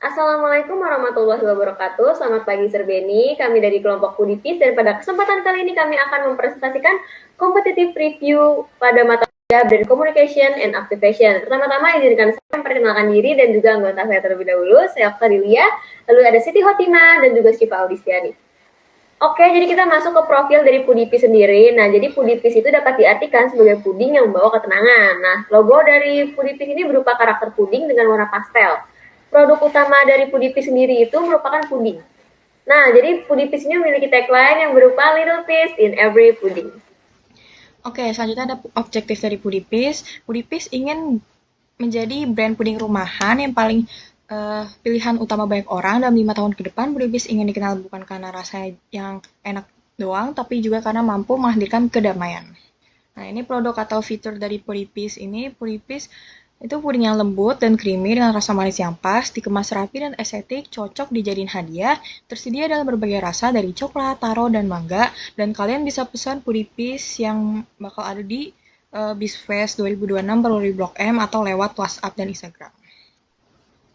Assalamualaikum warahmatullahi wabarakatuh. Selamat pagi Serbeni. Kami dari kelompok Pudipis dan pada kesempatan kali ini kami akan mempresentasikan competitive review pada mata kuliah Brand Communication and Activation. Pertama-tama izinkan saya memperkenalkan diri dan juga anggota saya terlebih dahulu. Saya Oktadilia, lalu ada Siti Hotima dan juga Syifa Audistiani. Oke, jadi kita masuk ke profil dari Pudipis sendiri. Nah, jadi Pudipis itu dapat diartikan sebagai puding yang membawa ketenangan. Nah, logo dari Pudipis ini berupa karakter puding dengan warna pastel. Produk utama dari Pudipis sendiri itu merupakan puding. Nah, jadi Pudipis ini memiliki tagline yang berupa Little Piece in Every Pudding. Oke, selanjutnya ada objektif dari Pudipis. Pudipis ingin menjadi brand puding rumahan yang paling pilihan utama banyak orang dalam 5 tahun ke depan. Pudipis ingin dikenal bukan karena rasa yang enak doang, tapi juga karena mampu menghadirkan kedamaian. Nah, ini produk atau fitur dari Pudipis ini. Pudipis itu puding yang lembut dan creamy dengan rasa manis yang pas, dikemas rapi dan estetik, cocok dijadiin hadiah, tersedia dalam berbagai rasa dari coklat, taro, dan mangga, dan kalian bisa pesan Pudipis yang bakal ada di Bizfest 2026 melalui Blok M atau lewat WhatsApp dan Instagram.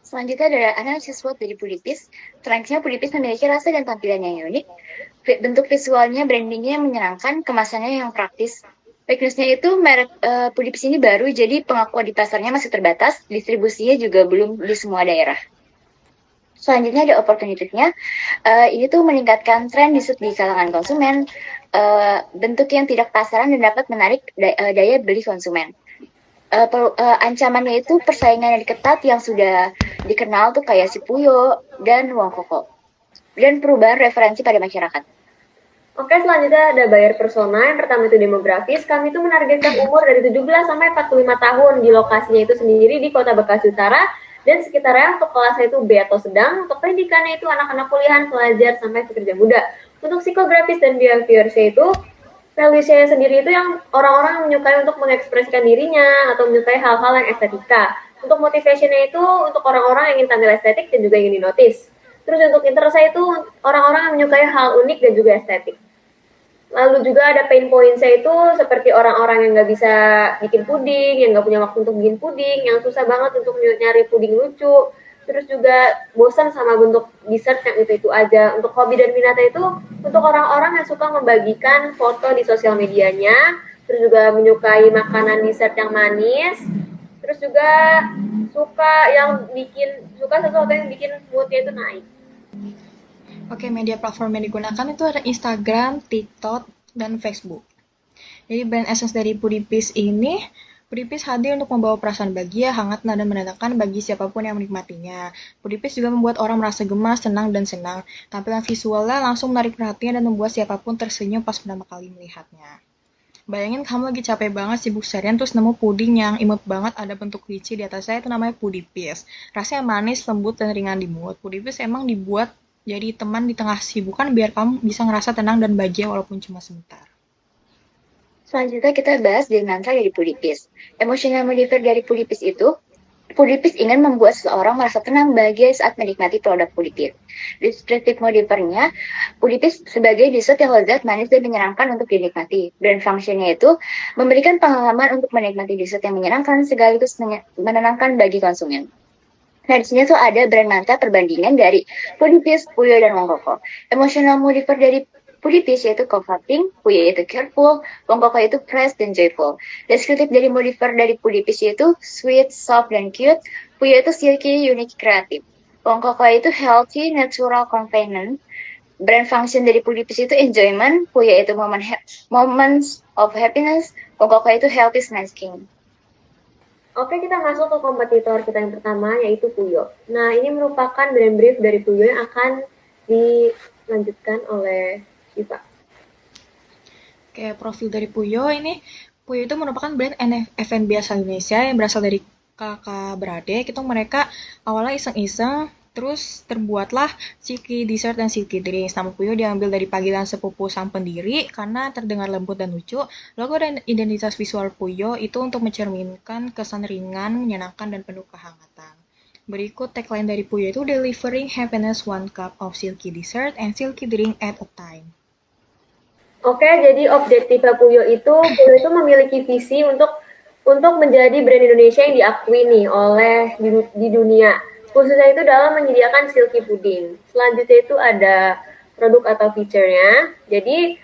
Selanjutnya adalah analisis SWOT dari Pudipis. Strengths-nya Pudipis memiliki rasa dan tampilan yang unik, bentuk visualnya, brandingnya yang menyenangkan, kemasannya yang praktis. Weakness-nya itu merek Pudipis ini baru, jadi pengakuan di pasarnya masih terbatas, distribusinya juga belum di semua daerah. Selanjutnya ada opportunity-nya, ini tuh meningkatkan tren di kalangan konsumen, bentuk yang tidak pasaran dan dapat menarik daya beli konsumen. Ancamannya itu persaingan yang ketat yang sudah dikenal tuh kayak si Puyo dan Wong Koko, dan perubahan referensi pada masyarakat. Oke, selanjutnya ada buyer persona. Yang pertama itu demografis. Kami itu menargetkan umur dari 17 sampai 45 tahun. Di lokasinya itu sendiri di Kota Bekasi Utara dan sekitarnya. Untuk kelasnya itu B atau sedang. Untuk pendidikannya itu anak-anak kuliahan, pelajar sampai pekerja muda. Untuk psikografis dan behavior-nya itu values-nya sendiri itu yang orang-orang menyukai untuk mengekspresikan dirinya atau menyukai hal-hal yang estetika. Untuk motivation-nya itu untuk orang-orang yang ingin tampil estetik dan juga ingin dinotis. Terus untuk interest-nya itu orang-orang yang menyukai hal unik dan juga estetik. Lalu juga ada pain points-nya itu seperti orang-orang yang nggak bisa bikin puding, yang nggak punya waktu untuk bikin puding, yang susah banget untuk nyari puding lucu, terus juga bosan sama bentuk dessert yang itu aja. Untuk hobi dan minatnya itu untuk orang-orang yang suka membagikan foto di sosial medianya, terus juga menyukai makanan dessert yang manis, terus juga suka sesuatu yang bikin moodnya itu naik. Oke, media platform yang digunakan itu ada Instagram, TikTok, dan Facebook. Jadi brand essence dari Pudipis ini, Pudipis hadir untuk membawa perasaan bahagia, hangat, dan menenangkan bagi siapapun yang menikmatinya. Pudipis juga membuat orang merasa gemas, tenang, dan senang. Tampilan visualnya langsung menarik perhatian dan membuat siapapun tersenyum pas pertama kali melihatnya. Bayangin kamu lagi capek banget sibuk seharian terus nemu puding yang imut banget ada bentuk lychee di atasnya, itu namanya Pudipis. Rasanya manis, lembut, dan ringan di mulut. Pudipis emang dibuat jadi teman di tengah sibukan biar kamu bisa ngerasa tenang dan bahagia walaupun cuma sebentar. Selanjutnya kita bahas dari mantra dari Pudipis. Emotional modifier dari Pudipis itu, Pudipis ingin membuat seseorang merasa tenang bahagia saat menikmati produk Pudipis. Descriptive modifiernya, Pudipis sebagai dessert yang lezat, manis, dan menyenangkan untuk dinikmati. Brand functionnya itu memberikan pengalaman untuk menikmati dessert yang menyenangkan sekaligus menenangkan bagi konsumen. Nah, di sini tuh ada brand mantra perbandingan dari Pudipis, Puyo, dan Wong Koko. Emotional modifier dari Pudipis yaitu comforting, Puyo yaitu careful, Wong Koko yaitu fresh dan joyful. Deskriptif dari modifier dari Pudipis yaitu sweet, soft, dan cute, Puyo itu silky, unique, kreatif. Wong Koko itu healthy, natural, convenient. Brand function dari Pudipis itu enjoyment, Puyo itu moments of happiness, Wong Koko itu healthy snacking. Oke, kita masuk ke kompetitor kita yang pertama, yaitu Puyo. Nah, ini merupakan brand brief dari Puyo yang akan dilanjutkan oleh Syifa. Oke, profil dari Puyo ini, Puyo itu merupakan brand F&B asal Indonesia yang berasal dari kakak beradik. Itu mereka awalnya iseng-iseng, terus terbuatlah Silky Dessert dan Silky Drinks. Nama Puyo diambil dari panggilan sepupu sang pendiri karena terdengar lembut dan lucu. Logo dan identitas visual Puyo itu untuk mencerminkan kesan ringan, menyenangkan, dan penuh kehangatan. Berikut tagline dari Puyo itu delivering happiness one cup of silky dessert and silky drink at a time. Oke, jadi objektif Puyo itu memiliki visi untuk menjadi brand Indonesia yang diakui nih oleh di dunia. khususnya itu dalam menyediakan silky pudding. Selanjutnya itu ada produk atau feature-nya. Jadi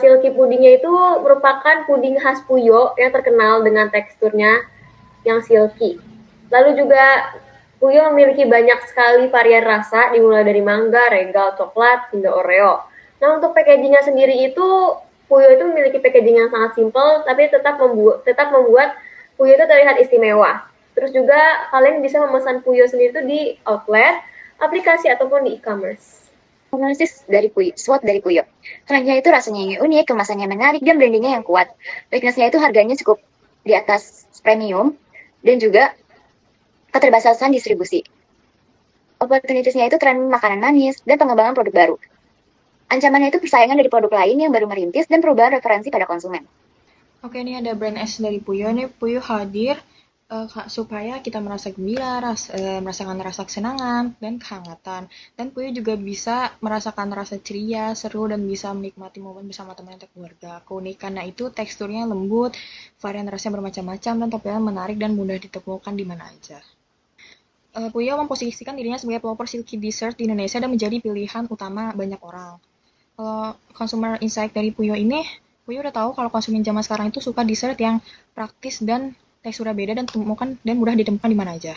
silky puddingnya itu merupakan puding khas Puyo yang terkenal dengan teksturnya yang silky. Lalu juga Puyo memiliki banyak sekali varian rasa, dimulai dari mangga, regal, coklat, hingga Oreo. Nah, untuk packagingnya sendiri itu, Puyo itu memiliki packaging yang sangat simpel, tapi tetap membuat Puyo itu terlihat istimewa. Terus juga kalian bisa memesan Puyo sendiri itu di outlet, aplikasi, ataupun di e-commerce. Analisis dari Puyo, SWOT dari Puyo. Selanjutnya itu rasanya yang unik, kemasannya menarik, dan brandingnya yang kuat. Weakness-nya itu harganya cukup di atas premium, dan juga keterbatasan distribusi. Opportunities-nya itu tren makanan manis dan pengembangan produk baru. Ancamannya itu persaingan dari produk lain yang baru merintis dan perubahan referensi pada konsumen. Oke, ini ada brand S dari Puyo. Ini Puyo hadir supaya kita merasa gembira, merasakan rasa kesenangan dan kehangatan. Dan Puyo juga bisa merasakan rasa ceria, seru, dan bisa menikmati momen bersama teman atau keluarga. Keunikannya itu teksturnya lembut, varian rasanya bermacam-macam, dan tampilan menarik dan mudah ditemukan di mana aja. Puyo memposisikan dirinya sebagai pelopor silky dessert di Indonesia dan menjadi pilihan utama banyak orang. Kalau consumer insight dari Puyo ini, Puyo udah tahu kalau konsumen zaman sekarang itu suka dessert yang praktis dan teksturnya beda dan mudah ditemukan di mana aja.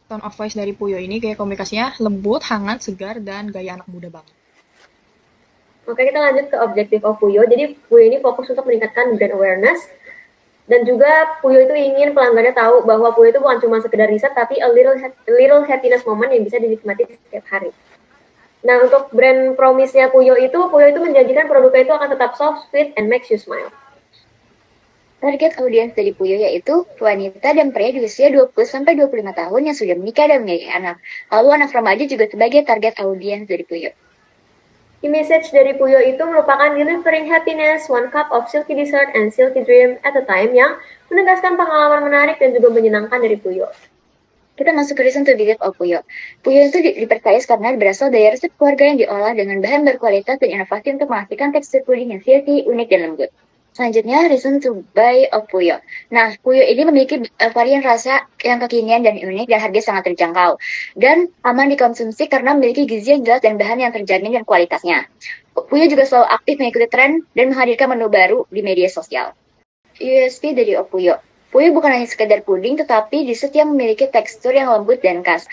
Tone of voice dari Puyo ini gaya komunikasinya lembut, hangat, segar, dan gaya anak muda banget. Oke, kita lanjut ke objektif of Puyo. Jadi Puyo ini fokus untuk meningkatkan brand awareness, dan juga Puyo itu ingin pelanggannya tahu bahwa Puyo itu bukan cuma sekedar riset, tapi a little happiness moment yang bisa dinikmati setiap hari. Nah, untuk brand promise-nya Puyo itu menjanjikan produknya itu akan tetap soft, sweet, and makes you smile. Target audiens dari Puyo yaitu wanita dan pria di usia 20-25 tahun yang sudah menikah dan memiliki anak. Lalu anak remaja juga sebagai target audiens dari Puyo. Key message dari Puyo itu merupakan delivering happiness, one cup of silky dessert and silky dream at a time, yang menegaskan pengalaman menarik dan juga menyenangkan dari Puyo. Kita masuk ke reason to believe of Puyo. Puyo itu dipercaya karena berasal dari resep keluarga yang diolah dengan bahan berkualitas dan inovasi untuk memastikan tekstur puding yang silky, unik, dan lembut. Selanjutnya, reason to buy of Puyo. Nah, Puyo ini memiliki varian rasa yang kekinian dan unik dan harga sangat terjangkau. Dan aman dikonsumsi karena memiliki gizi yang jelas dan bahan yang terjamin dan kualitasnya. Puyo juga selalu aktif mengikuti tren dan menghadirkan menu baru di media sosial. USP dari Puyo. Puyo bukan hanya sekedar puding, tetapi dessert yang memiliki tekstur yang lembut dan khas.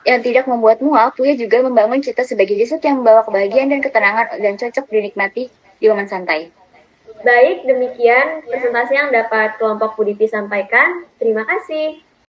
Yang tidak membuat mual, Puyo juga membangun cita sebagai dessert yang membawa kebahagiaan dan ketenangan dan cocok dinikmati di momen santai. Baik, demikian presentasi yang dapat kelompok Pudipis sampaikan. Terima kasih.